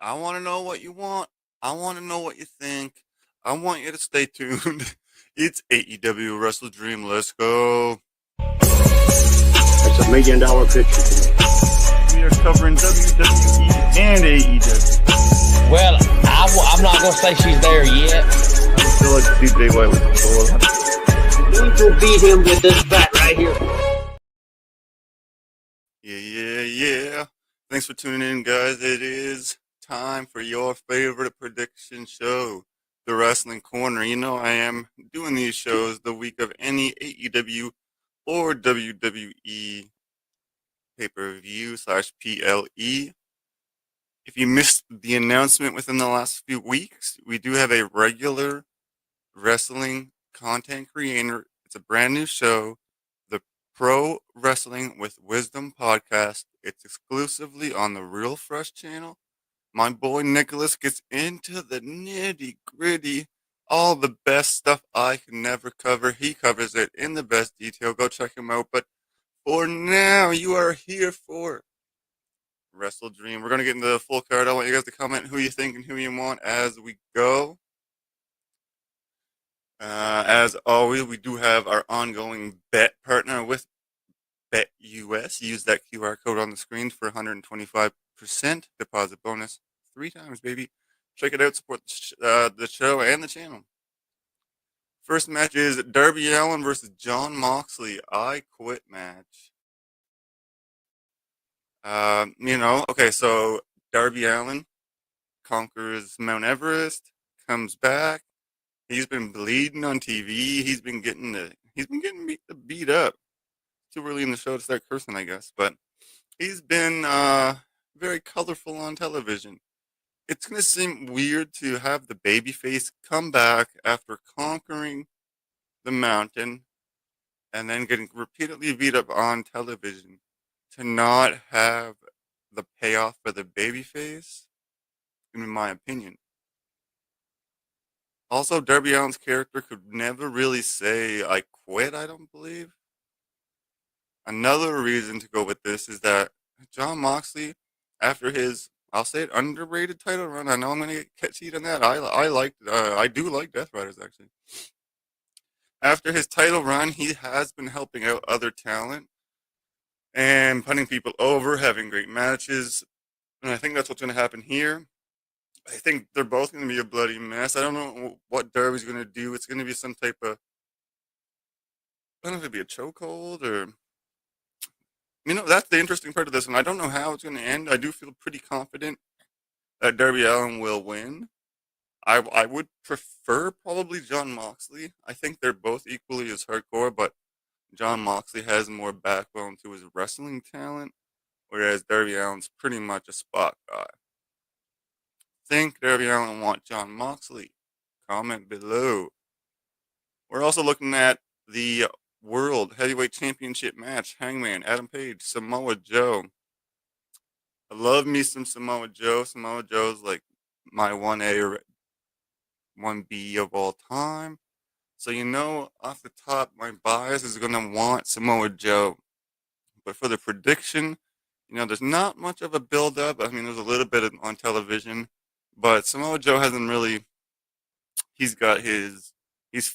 I want to know what you want. I want to know what you think. I want you to stay tuned. It's AEW WrestleDream. Let's go. It's $1 million picture to me. We are covering WWE and AEW. Well, I'm not going to say she's there yet. I still like to see Jay White with the ball. We will beat him with this bat right here. Yeah. Thanks for tuning in, guys. It is time for your favorite prediction show, the Wrasslin Corner. You know I am doing these shows the week of any AEW or WWE pay-per-view/PLE. If you missed the announcement within the last few weeks, we do have a regular wrestling content creator. It's a brand new show, the Pro Wrestling with Wisdom podcast. It's exclusively on the Real Fresh channel. My boy Nicholas gets into the nitty gritty, all the best stuff I can never cover. He covers it in the best detail. Go check him out. But for now, you are here for WrestleDream. We're going to get into the full card. I want you guys to comment who you think and who you want as we go. As always, we do have our ongoing bet partner with BetUS. Use that QR code on the screen for 125% deposit bonus 3 times, baby. Check it out. Support the show and the channel. First match is Darby Allin versus Jon Moxley. I quit match. Okay, so Darby Allin conquers Mount Everest, comes back. He's been bleeding on TV. He's been getting beat up. Too early in the show to start cursing, I guess, but he's been very colorful on television. It's gonna seem weird to have the babyface come back after conquering the mountain and then getting repeatedly beat up on television to not have the payoff for the babyface, in my opinion. Also, Darby Allin's character could never really say, I quit, I don't believe. Another reason to go with this is that Jon Moxley, after his, I'll say it, underrated title run, I know I'm going to get catch heat on that. I do like Death Riders, actually. After his title run, he has been helping out other talent and putting people over, having great matches. And I think that's what's going to happen here. I think they're both going to be a bloody mess. I don't know what Darby's going to do. It's going to be some type of, I don't know if it'd be a chokehold or, that's the interesting part of this one. I don't know how it's going to end. I do feel pretty confident that Darby Allin will win. I would prefer probably Jon Moxley. I think they're both equally as hardcore, but Jon Moxley has more backbone to his wrestling talent, whereas Darby Allin's pretty much a spot guy. Think Darby Allin want Jon Moxley? Comment below. We're also looking at the World Heavyweight Championship match. Hangman, Adam Page, Samoa Joe. I love me some Samoa Joe. Samoa Joe's like my 1A or 1B of all time. So off the top, my bias is going to want Samoa Joe. But for the prediction, there's not much of a build-up. I mean, there's a little bit on television. But Samoa Joe hasn't really, he's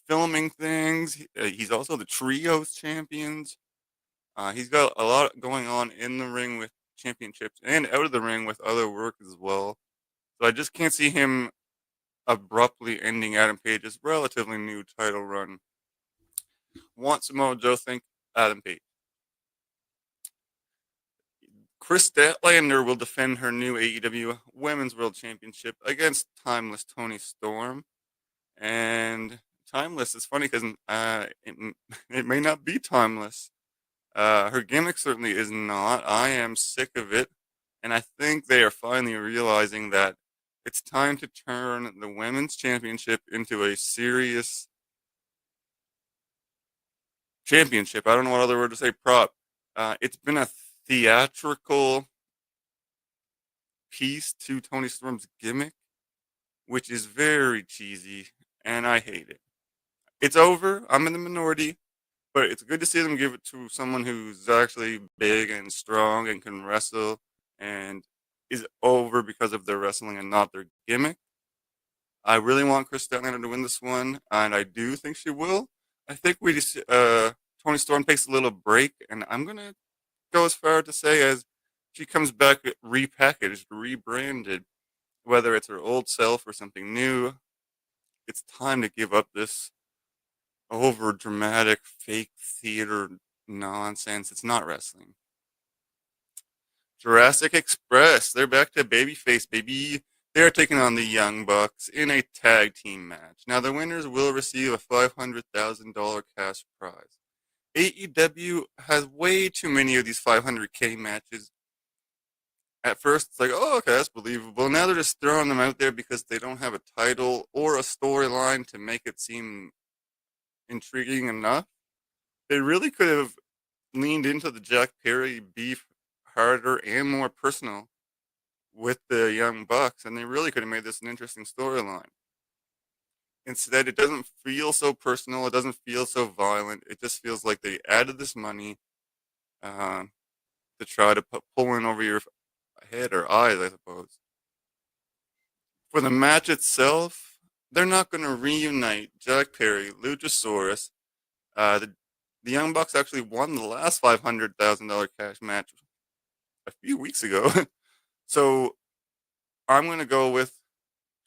filming things. He's also the Trios champions. He's got a lot going on in the ring with championships and out of the ring with other work as well. So I just can't see him abruptly ending Adam Page's relatively new title run. Want Samoa Joe? Think Adam Page. Kris Statlander will defend her new AEW Women's World Championship against Timeless Toni Storm. And Timeless is funny because it may not be timeless. Her gimmick certainly is not. I am sick of it. And I think they are finally realizing that it's time to turn the Women's Championship into a serious championship. I don't know what other word to say, prop. It's been a theatrical piece to Toni Storm's gimmick, which is very cheesy, and I hate it. It's over. I'm in the minority, but it's good to see them give it to someone who's actually big and strong and can wrestle and is over because of their wrestling and not their gimmick. I really want Kris Statlander to win this one, and I do think she will. I think Toni Storm takes a little break, and I'm gonna go as far to say as she comes back repackaged, rebranded, whether it's her old self or something new. It's time to give up this over dramatic fake theater nonsense. It's not wrestling. Jurassic Express, they're back to babyface, baby. They're taking on the Young Bucks in a tag team match. Now, the winners will receive a $500,000 cash prize. AEW has way too many of these 500K matches. At first, it's like, oh, okay, that's believable. Now they're just throwing them out there because they don't have a title or a storyline to make it seem intriguing enough. They really could have leaned into the Jack Perry beef harder and more personal with the Young Bucks, and they really could have made this an interesting storyline. Instead, it doesn't feel so personal. It doesn't feel so violent. It just feels like they added this money to try to pull in over your head or eyes, I suppose. For the match itself, they're not going to reunite Jack Perry, Luchasaurus. The Young Bucks actually won the last $500,000 cash match a few weeks ago. So I'm going to go with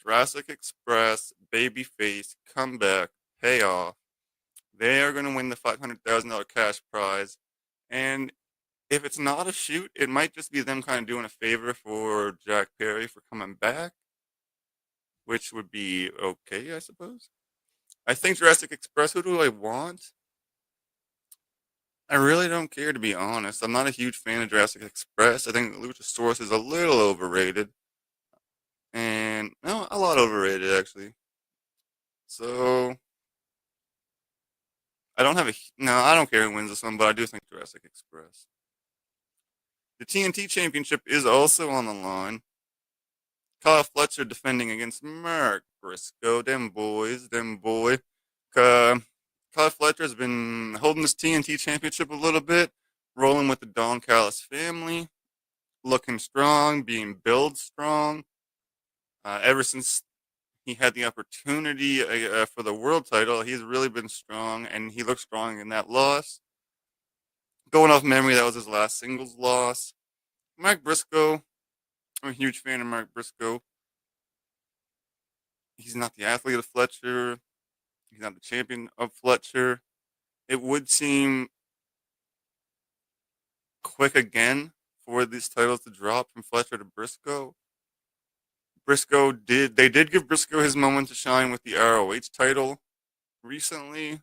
Jurassic Express, babyface, comeback, payoff. They are going to win the $500,000 cash prize. And if it's not a shoot, it might just be them kind of doing a favor for Jack Perry for coming back, which would be okay, I suppose. I think Jurassic Express, who do I want? I really don't care, to be honest. I'm not a huge fan of Jurassic Express. I think Luchasaurus is a little overrated. And, no, a lot overrated, actually. So, I don't care who wins this one, but I do think Jurassic Express. The TNT Championship is also on the line. Kyle Fletcher defending against Mark Briscoe. Them boy. Kyle Fletcher has been holding this TNT Championship a little bit, rolling with the Don Callis family, looking strong, being billed strong. Ever since he had the opportunity for the world title, he's really been strong, and he looked strong in that loss. Going off memory, that was his last singles loss. Mark Briscoe, I'm a huge fan of Mark Briscoe. He's not the athlete of Fletcher. He's not the champion of Fletcher. It would seem quick again for these titles to drop from Fletcher to Briscoe. They did give Briscoe his moment to shine with the ROH title recently.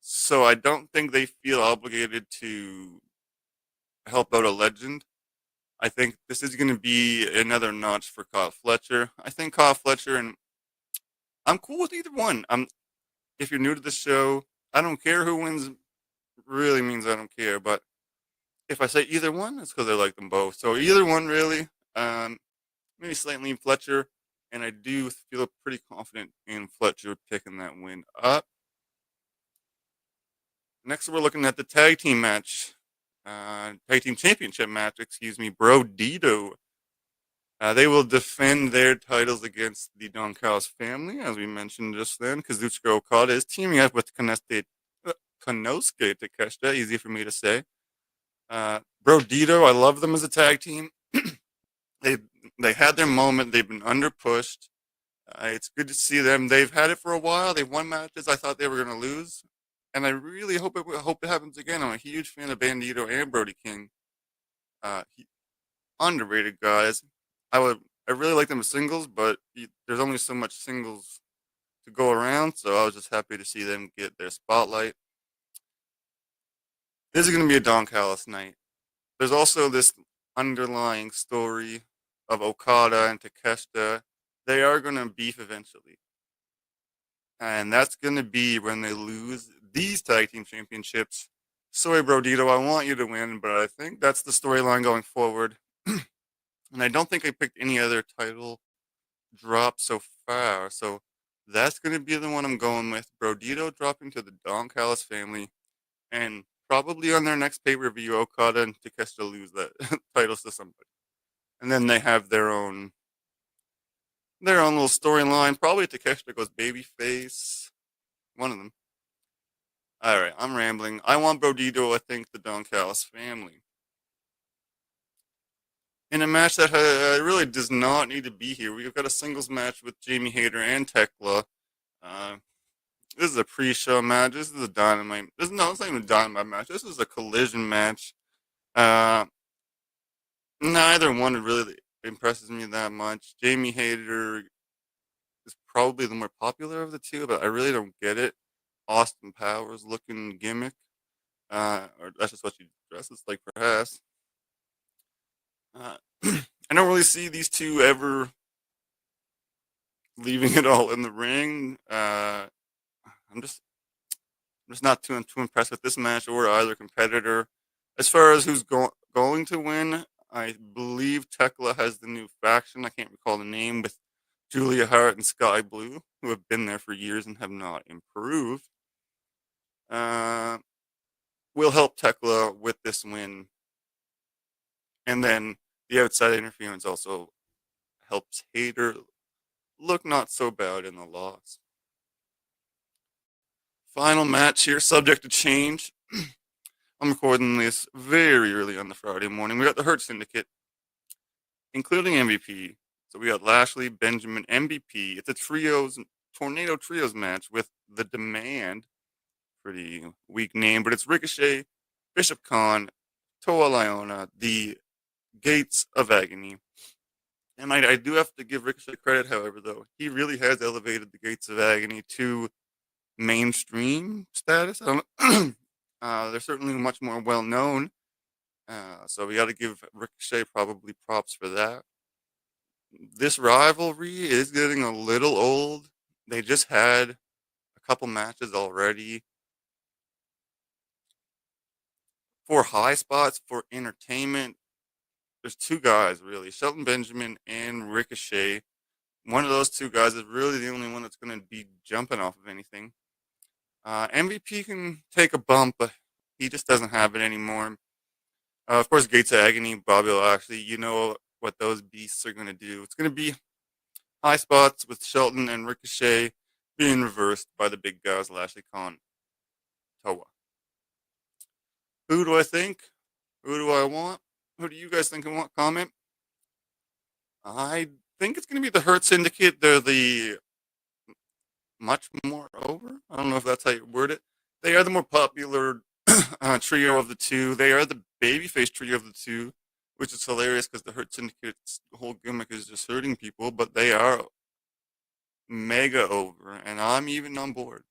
So I don't think they feel obligated to help out a legend. I think this is going to be another notch for Kyle Fletcher. I think Kyle Fletcher, and I'm cool with either one. If you're new to the show, I don't care who wins. Really means I don't care. But if I say either one, it's because I like them both. So either one, really. Maybe slightly Fletcher, and I do feel pretty confident in Fletcher picking that win up. Next, we're looking at the tag team match. Tag team championship match, Brodido. They will defend their titles against the Don Callis family, as we mentioned just then. Kazuchika Okada is teaming up with Konosuke Takeshita, easy for me to say. Brodido, I love them as a tag team. They had their moment. They've been under pushed. It's good to see them. They've had it for a while. They've won matches I thought they were going to lose, and I really hope it happens again. I'm a huge fan of Bandido and Brody King. Underrated guys. I really like them as singles, but there's only so much singles to go around, so I was just happy to see them get their spotlight. This is going to be a Don Callis night. There's also this underlying story of Okada and Takeshita. They are going to beef eventually. And that's going to be when they lose these tag team championships. Sorry, Brodido, I want you to win, but I think that's the storyline going forward. And I don't think I picked any other title drop so far. So that's going to be the one I'm going with. Brodido dropping to the Don Callis family. And probably on their next pay-per-view, Okada and Takeshita lose that titles to somebody. And then they have their own little storyline. Probably Takeshita goes babyface. One of them. All right, I'm rambling. I want Brodido, I think, the Don Callis family. In a match that really does not need to be here, we've got a singles match with Jamie Hayter and Thekla. This is a pre-show match. This is a dynamite. It's not even a dynamite match. This is a collision match. Neither one really impresses me that much. Jamie Hayter is probably the more popular of the two, but I really don't get it. Austin Powers looking gimmick. Or that's just what she dresses like, perhaps. I don't really see these two ever leaving it all in the ring. I'm just not too impressed with this match or either competitor. As far as who's going to win, I believe Thekla has the new faction. I can't recall the name, with Julia Hart and Sky Blue, who have been there for years and have not improved. Will help Thekla with this win. And then the outside interference also helps Hayter look not so bad in the loss. Final match here, subject to change. I'm recording this very early on the Friday morning. We got the Hurt Syndicate, including MVP. So we got Lashley, Benjamin, MVP. It's a Tornado Trios match with The Demand. Pretty weak name, but it's Ricochet, Bishop Khan, Toa Liona, the Gates of Agony. And I do have to give Ricochet credit, however, though. He really has elevated the Gates of Agony to mainstream status. They're certainly much more well known. So we got to give Ricochet probably props for that. This rivalry is getting a little old. They just had a couple matches already. For high spots, for entertainment, there's two guys, really. Shelton Benjamin and Ricochet. One of those two guys is really the only one that's going to be jumping off of anything. MVP can take a bump, but he just doesn't have it anymore. Of course, Gates of Agony, Bobby Lashley, you know what those beasts are going to do. It's going to be high spots with Shelton and Ricochet being reversed by the big guys, Lashley, Khan, Toa. Who do I think? Who do I want? Who do you guys think I want? Comment. I think it's going to be the Hurt Syndicate. They're the much more over. I don't know if that's how you word it. They are the more popular trio of the two. They are the babyface trio of the two, which is hilarious because the Hurt Syndicate's whole gimmick is just hurting people, but they are mega over, and I'm even on board.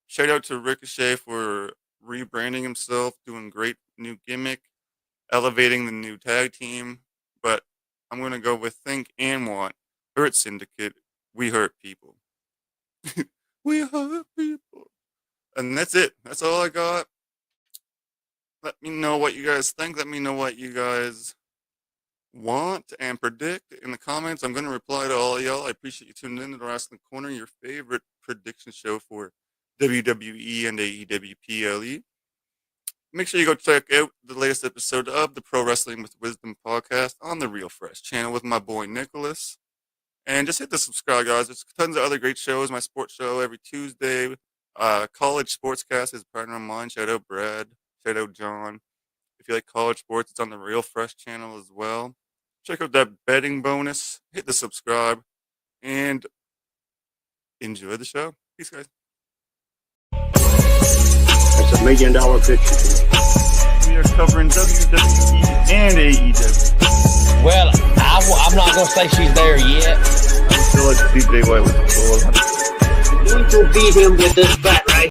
Shout out to Ricochet for rebranding himself, doing great new gimmick, elevating the new tag team, but I'm going to go with think and want. Hurt Syndicate, we hurt people. We hurt people. And that's it. That's all I got. Let me know what you guys think. Let me know what you guys want and predict in the comments. I'm going to reply to all y'all. I appreciate you tuning in to the Wrasslin Corner, your favorite prediction show for WWE and AEW PLE. Make sure you go check out the latest episode of the Pro Wrestling with Wisdom podcast on the Real Fresh channel with my boy Nicholas. And just hit the subscribe, guys. There's tons of other great shows. My sports show every Tuesday. College Sportscast is a partner of mine. Shout out Brad. Shout out John. If you like college sports, it's on the Real Fresh channel as well. Check out that betting bonus. Hit the subscribe. And enjoy the show. Peace, guys. That's $1 million picture. We are covering WWE and AEW. Well, I'm not going to say she's there yet. I feel like Steve J. White was cool. I'm going to beat him with this bat.